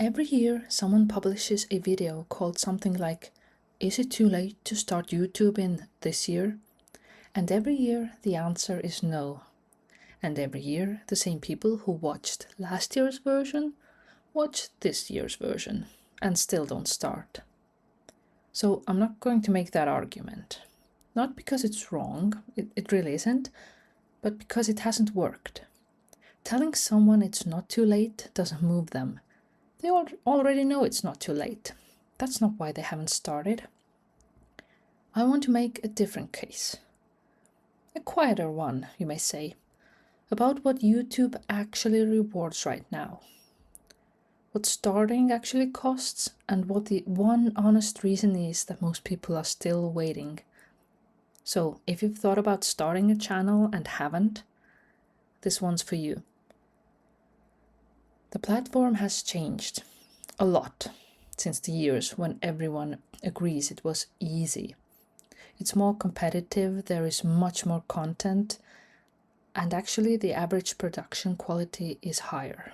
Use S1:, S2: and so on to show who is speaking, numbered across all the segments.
S1: Every year, someone publishes a video called something like, "Is it too late to start YouTube in this year?" And every year, the answer is no. And every year, the same people who watched last year's version watch this year's version and still don't start. So I'm not going to make that argument. Not because it's wrong, it really isn't, but because it hasn't worked. Telling someone it's not too late doesn't move them. They already know it's not too late. That's not why they haven't started. I want to make a different case. A quieter one, you may say, about what YouTube actually rewards right now. What starting actually costs, and what the one honest reason is that most people are still waiting. So, if you've thought about starting a channel and haven't, this one's for you. The platform has changed a lot since the years when everyone agrees it was easy. It's more competitive, there is much more content, and actually the average production quality is higher.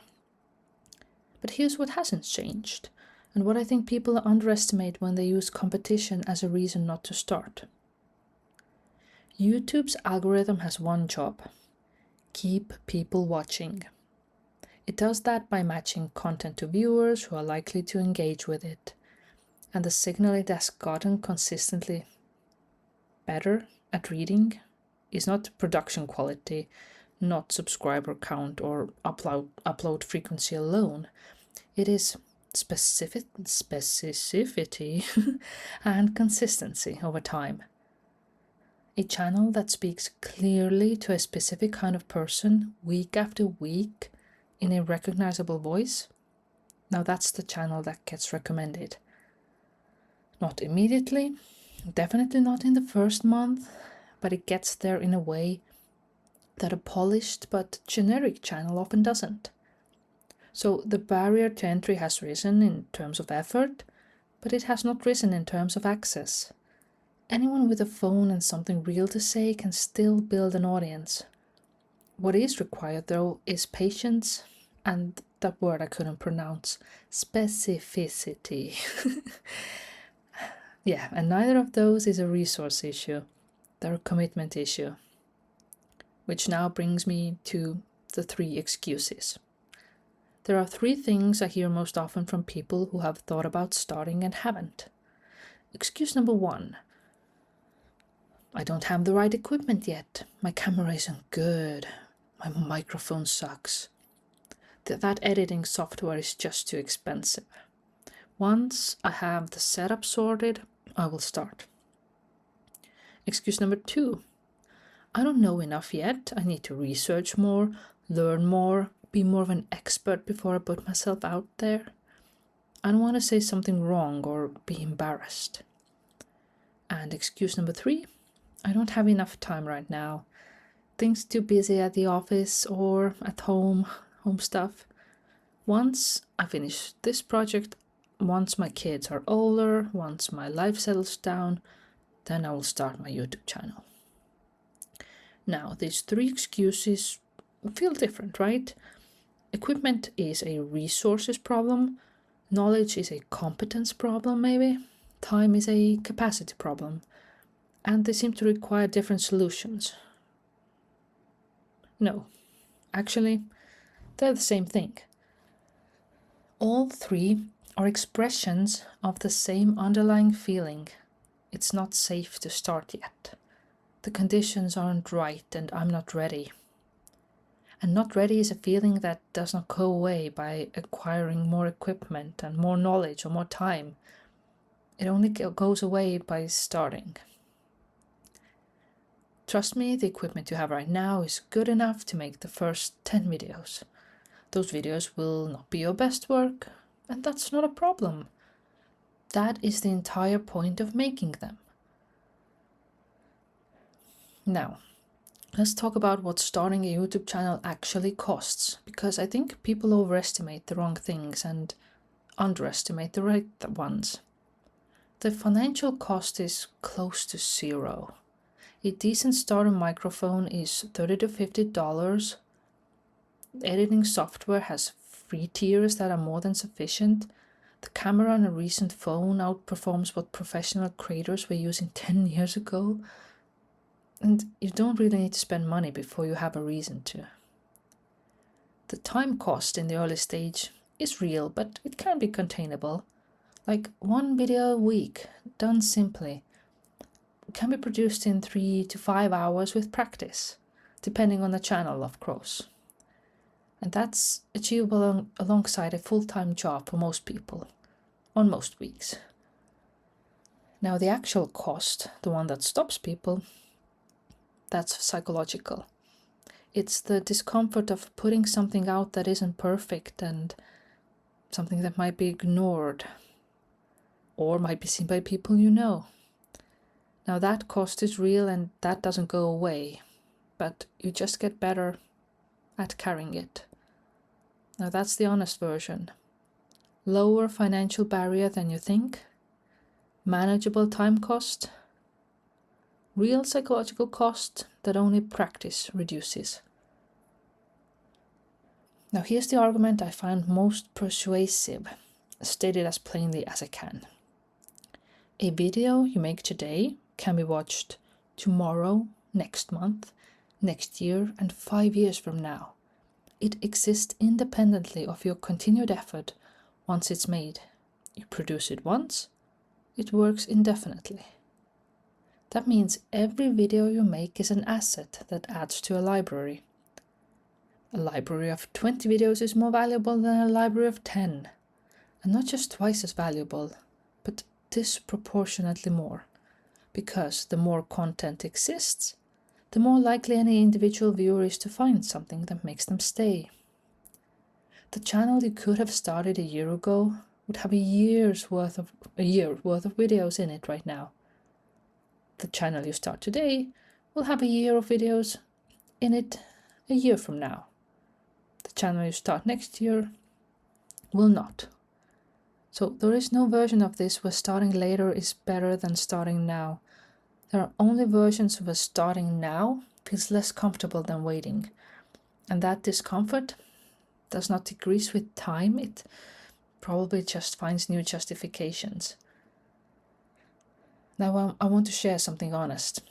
S1: But here's what hasn't changed, and what I think people underestimate when they use competition as a reason not to start. YouTube's algorithm has one job: keep people watching. It does that by matching content to viewers who are likely to engage with it, and the signal it has gotten consistently better at reading is not production quality, not subscriber count or upload frequency alone. It is specificity and consistency over time. A channel that speaks clearly to a specific kind of person week after week in a recognizable voice, now that's the channel that gets recommended. Not immediately, definitely not in the first month, but it gets there in a way that a polished but generic channel often doesn't. So the barrier to entry has risen in terms of effort, but it has not risen in terms of access. Anyone with a phone and something real to say can still build an audience. What is required, though, is patience and that word I couldn't pronounce, specificity. Yeah, and neither of those is a resource issue. They're a commitment issue. Which now brings me to the 3 excuses. There are 3 things I hear most often from people who have thought about starting and haven't. Excuse number 1. I don't have the right equipment yet. My camera isn't good. My microphone sucks. That editing software is just too expensive. Once I have the setup sorted, I will start. Excuse number 2. I don't know enough yet. I need to research more, learn more, be more of an expert before I put myself out there. I don't want to say something wrong or be embarrassed. And excuse number 3, I don't have enough time right now. Things too busy at the office or at home stuff. Once I finish this project, once my kids are older, once my life settles down, then I will start my YouTube channel. Now, these 3 excuses feel different, right? Equipment is a resources problem, knowledge is a competence problem maybe, time is a capacity problem, and they seem to require different solutions. No, actually, they're the same thing. All 3 are expressions of the same underlying feeling. It's not safe to start yet. The conditions aren't right and I'm not ready. And not ready is a feeling that does not go away by acquiring more equipment and more knowledge or more time. It only goes away by starting. Trust me, the equipment you have right now is good enough to make the first 10 videos. Those videos will not be your best work, and that's not a problem. That is the entire point of making them. Now, let's talk about what starting a YouTube channel actually costs, because I think people overestimate the wrong things and underestimate the right ones. The financial cost is close to 0. A decent starter microphone is $30 to $50. Editing software has free tiers that are more than sufficient. The camera on a recent phone outperforms what professional creators were using 10 years ago. And you don't really need to spend money before you have a reason to. The time cost in the early stage is real, but it can be containable. Like 1 video a week, done simply, can be produced in 3 to 5 hours with practice, depending on the channel, of course. And that's achievable alongside a full-time job for most people, on most weeks. Now the actual cost, the one that stops people, that's psychological. It's the discomfort of putting something out that isn't perfect and something that might be ignored or might be seen by people you know. Now that cost is real and that doesn't go away, but you just get better at carrying it. Now that's the honest version. Lower financial barrier than you think, manageable time cost, real psychological cost that only practice reduces. Now here's the argument I find most persuasive, stated as plainly as I can. A video you make today can be watched tomorrow, next month, next year, and 5 years from now. It exists independently of your continued effort once it's made. You produce it once, it works indefinitely. That means every video you make is an asset that adds to a library. A library of 20 videos is more valuable than a library of 10, and not just twice as valuable, but disproportionately more, because the more content exists, the more likely any individual viewer is to find something that makes them stay. The channel you could have started a year ago would have a year's worth of videos in it right now. The channel you start today will have a year of videos in it a year from now. The channel you start next year will not. So there is no version of this where starting later is better than starting now. There are only versions where starting now feels less comfortable than waiting. And that discomfort does not decrease with time, it probably just finds new justifications. Now I want to share something honest.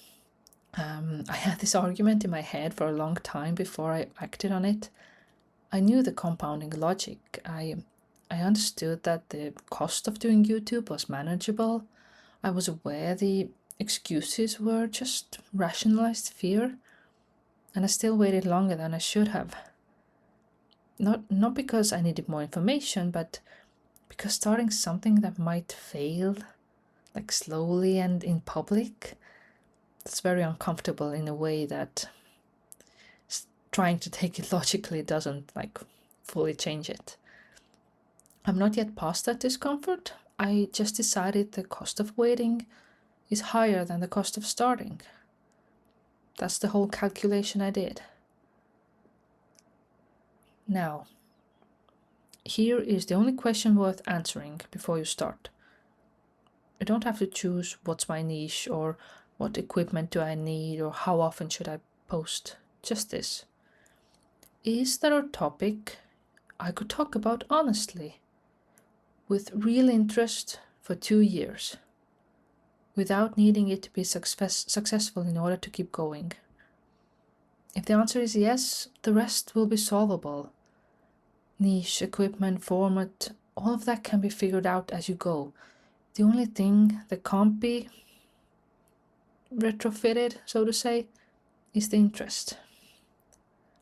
S1: I had this argument in my head for a long time before I acted on it. I knew the compounding logic. I understood that the cost of doing YouTube was manageable. I was aware the excuses were just rationalized fear, and I still waited longer than I should have. Not because I needed more information, but because starting something that might fail, like slowly and in public, that's very uncomfortable in a way that trying to take it logically doesn't fully change it. I'm not yet past that discomfort. I just decided the cost of waiting is higher than the cost of starting. That's the whole calculation I did. Now, here is the only question worth answering before you start. You don't have to choose what's my niche or what equipment do I need or how often should I post. Just this. Is there a topic I could talk about honestly, with real interest for 2 years, without needing it to be successful in order to keep going? If the answer is yes, the rest will be solvable. Niche, equipment, format, all of that can be figured out as you go. The only thing that can't be retrofitted, so to say, is the interest.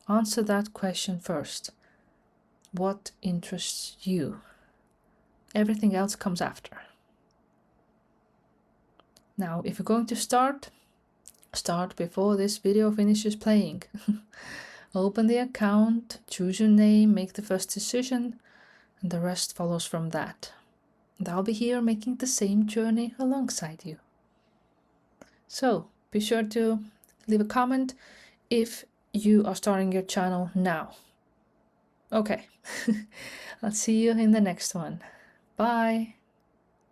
S1: Answer that question first. What interests you? Everything else comes after. Now, if you're going to start before this video finishes playing. Open the account, choose your name, make the first decision, and the rest follows from that. And I'll be here making the same journey alongside you. So, be sure to leave a comment if you are starting your channel now. Okay, I'll see you in the next one. Bye!